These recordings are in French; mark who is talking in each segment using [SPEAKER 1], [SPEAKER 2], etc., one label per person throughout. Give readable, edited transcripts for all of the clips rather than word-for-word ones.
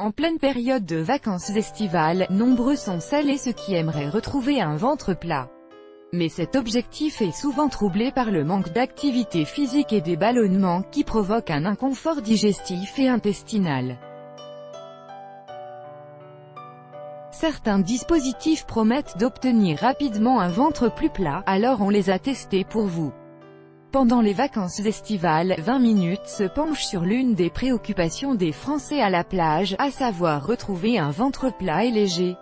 [SPEAKER 1] En pleine période de vacances estivales, nombreux sont celles et ceux qui aimeraient retrouver un ventre plat. Mais cet objectif est souvent troublé par le manque d'activité physique et des ballonnements qui provoquent un inconfort digestif et intestinal. Certains dispositifs promettent d'obtenir rapidement un ventre plus plat, alors on les a testés pour vous. Pendant les vacances estivales, 20 minutes se penche sur l'une des préoccupations des Français à la plage, à savoir retrouver un ventre plat et léger.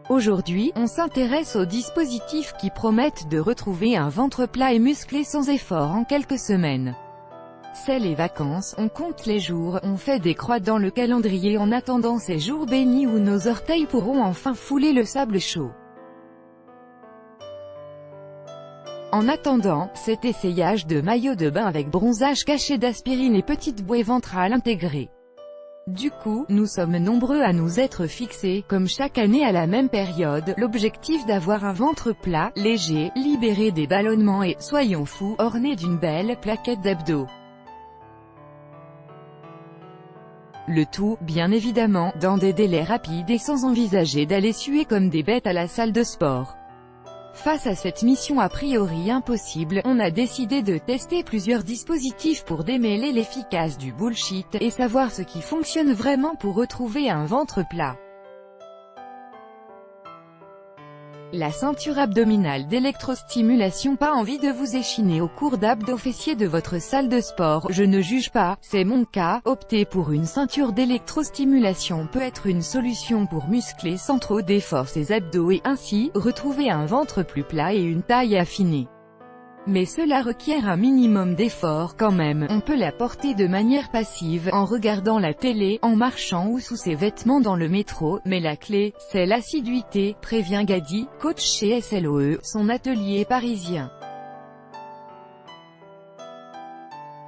[SPEAKER 1] Aujourd'hui, on s'intéresse aux dispositifs qui promettent de retrouver un ventre plat et musclé sans effort en quelques semaines. C'est les vacances, on compte les jours, on fait des croix dans le calendrier en attendant ces jours bénis où nos orteils pourront enfin fouler le sable chaud. En attendant, cet essayage de maillot de bain avec bronzage caché d'aspirine et petite bouée ventrale intégrée. Du coup, nous sommes nombreux à nous être fixés, comme chaque année à la même période, l'objectif d'avoir un ventre plat, léger, libéré des ballonnements et, soyons fous, orné d'une belle plaquette d'abdos. Le tout, bien évidemment, dans des délais rapides et sans envisager d'aller suer comme des bêtes à la salle de sport. Face à cette mission a priori impossible, on a décidé de tester plusieurs dispositifs pour démêler l'efficace du bullshit, et savoir ce qui fonctionne vraiment pour retrouver un ventre plat. La ceinture abdominale d'électrostimulation. Pas envie de vous échiner au cours d'abdos fessiers de votre salle de sport, je ne juge pas, c'est mon cas. Opter pour une ceinture d'électrostimulation peut être une solution pour muscler sans trop d'efforts ses abdos et ainsi, retrouver un ventre plus plat et une taille affinée. Mais cela requiert un minimum d'effort quand même. On peut la porter de manière passive, en regardant la télé, en marchant ou sous ses vêtements dans le métro, mais la clé, c'est l'assiduité, prévient Gadi, coach chez SLOE, son atelier parisien.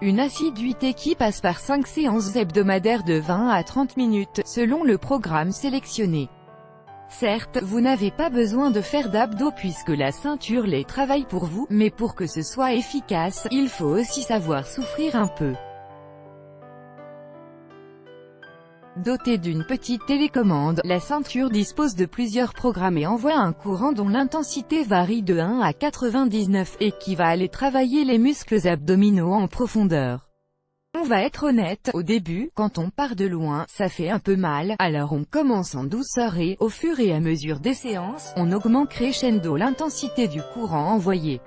[SPEAKER 1] Une assiduité qui passe par 5 séances hebdomadaires de 20 à 30 minutes, selon le programme sélectionné. Certes, vous n'avez pas besoin de faire d'abdos puisque la ceinture les travaille pour vous, mais pour que ce soit efficace, il faut aussi savoir souffrir un peu. Dotée d'une petite télécommande, la ceinture dispose de plusieurs programmes et envoie un courant dont l'intensité varie de 1 à 99 et qui va aller travailler les muscles abdominaux en profondeur. On va être honnête, au début, quand on part de loin, ça fait un peu mal, alors on commence en douceur et, au fur et à mesure des séances, on augmente crescendo l'intensité du courant envoyé.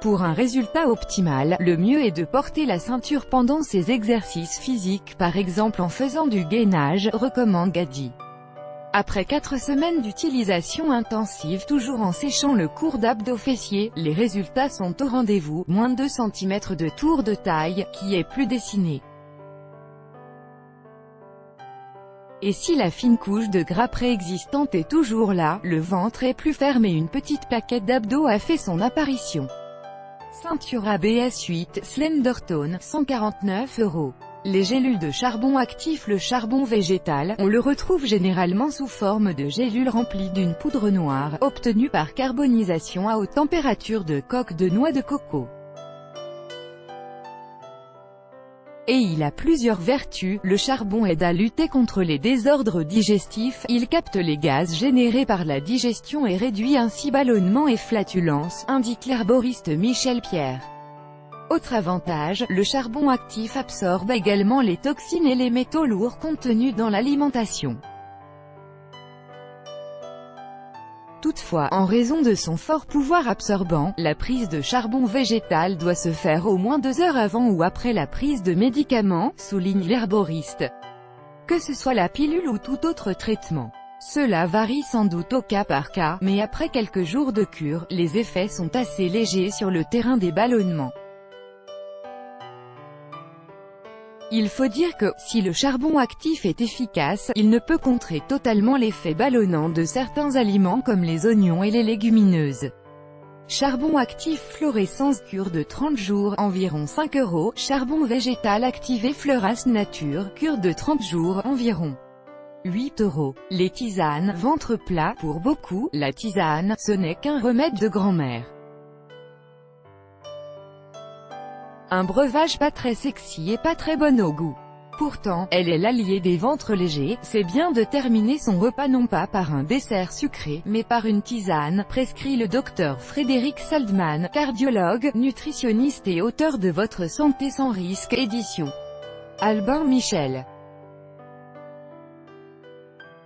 [SPEAKER 1] Pour un résultat optimal, le mieux est de porter la ceinture pendant ces exercices physiques, par exemple en faisant du gainage, recommande Gadi. Après 4 semaines d'utilisation intensive toujours en séchant le cours d'abdos fessiers, les résultats sont au rendez-vous, moins de 2 cm de tour de taille, qui est plus dessiné. Et si la fine couche de gras préexistante est toujours là, le ventre est plus ferme et une petite plaquette d'abdos a fait son apparition. Ceinture ABS 8, Slendertone, 149 €. Les gélules de charbon actif. Le charbon végétal, on le retrouve généralement sous forme de gélules remplies d'une poudre noire, obtenue par carbonisation à haute température de coque de noix de coco. Et il a plusieurs vertus. Le charbon aide à lutter contre les désordres digestifs, il capte les gaz générés par la digestion et réduit ainsi ballonnements et flatulences, indique l'herboriste Michel Pierre. Autre avantage, le charbon actif absorbe également les toxines et les métaux lourds contenus dans l'alimentation. Toutefois, en raison de son fort pouvoir absorbant, la prise de charbon végétal doit se faire au moins 2 heures avant ou après la prise de médicaments, souligne l'herboriste. Que ce soit la pilule ou tout autre traitement. Cela varie sans doute au cas par cas, mais après quelques jours de cure, les effets sont assez légers sur le terrain des ballonnements. Il faut dire que, si le charbon actif est efficace, il ne peut contrer totalement l'effet ballonnant de certains aliments comme les oignons et les légumineuses. Charbon actif fluorescence cure de 30 jours, environ 5 €. Charbon végétal activé Fleurace Nature, cure de 30 jours, environ 8 €. Les tisanes, ventre plat. Pour beaucoup, la tisane, ce n'est qu'un remède de grand-mère. Un breuvage pas très sexy et pas très bon au goût. Pourtant, elle est l'alliée des ventres légers. C'est bien de terminer son repas non pas par un dessert sucré, mais par une tisane, prescrit le docteur Frédéric Saldman, cardiologue, nutritionniste et auteur de Votre santé sans risque, édition Albin Michel.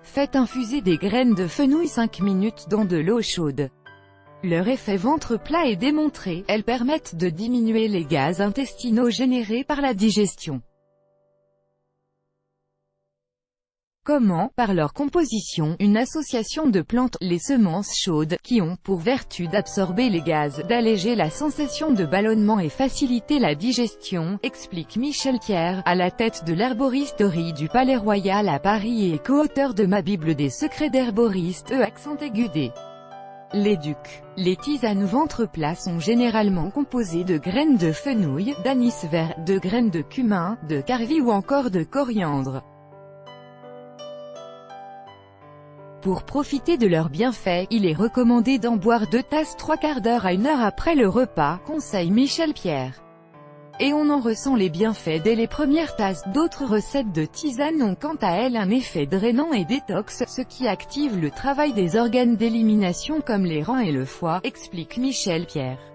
[SPEAKER 1] Faites infuser des graines de fenouil 5 minutes dans de l'eau chaude. Leur effet ventre plat est démontré, elles permettent de diminuer les gaz intestinaux générés par la digestion. Comment? Par leur composition, une association de plantes, les semences chaudes, qui ont pour vertu d'absorber les gaz, d'alléger la sensation de ballonnement et faciliter la digestion, explique Michel Pierre, à la tête de l'herboristerie du Palais Royal à Paris et co-auteur de Ma Bible des secrets d'herboriste, accent aigu D. Les ducs. Les tisanes ventre plat sont généralement composées de graines de fenouil, d'anis vert, de graines de cumin, de carvi ou encore de coriandre. Pour profiter de leurs bienfaits, il est recommandé d'en boire 2 tasses 3/4 d'heure à 1 heure après le repas, conseille Michel Pierre. Et on en ressent les bienfaits dès les premières tasses. D'autres recettes de tisane ont quant à elles un effet drainant et détox, ce qui active le travail des organes d'élimination comme les reins et le foie, explique Michel Pierre.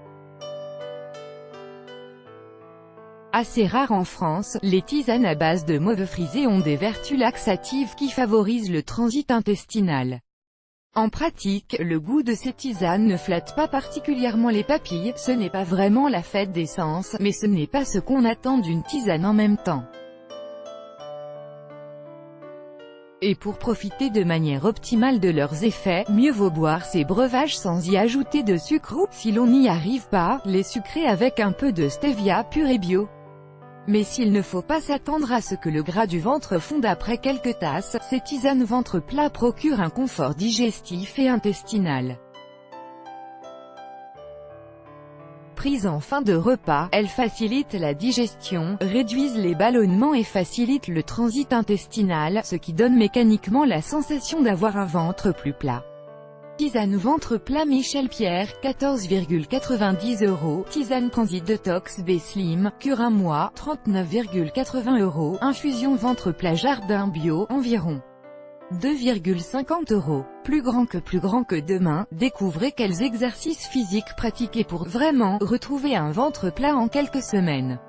[SPEAKER 1] Assez rares en France, les tisanes à base de mauve frisée ont des vertus laxatives qui favorisent le transit intestinal. En pratique, le goût de ces tisanes ne flatte pas particulièrement les papilles, ce n'est pas vraiment la fête des sens, mais ce n'est pas ce qu'on attend d'une tisane en même temps. Et pour profiter de manière optimale de leurs effets, mieux vaut boire ces breuvages sans y ajouter de sucre ou, si l'on n'y arrive pas, les sucrer avec un peu de stevia pur et bio. Mais s'il ne faut pas s'attendre à ce que le gras du ventre fonde après quelques tasses, ces tisanes ventre plat procurent un confort digestif et intestinal. Prises en fin de repas, elles facilitent la digestion, réduisent les ballonnements et facilitent le transit intestinal, ce qui donne mécaniquement la sensation d'avoir un ventre plus plat. Tisane ventre plat Michel Pierre, 14,90 €. Tisane Candide Detox B Slim, cure 1 mois, 39,80 €. Infusion ventre plat Jardin Bio, environ 2,50 €. Plus grand que demain, découvrez quels exercices physiques pratiquer pour vraiment retrouver un ventre plat en quelques semaines.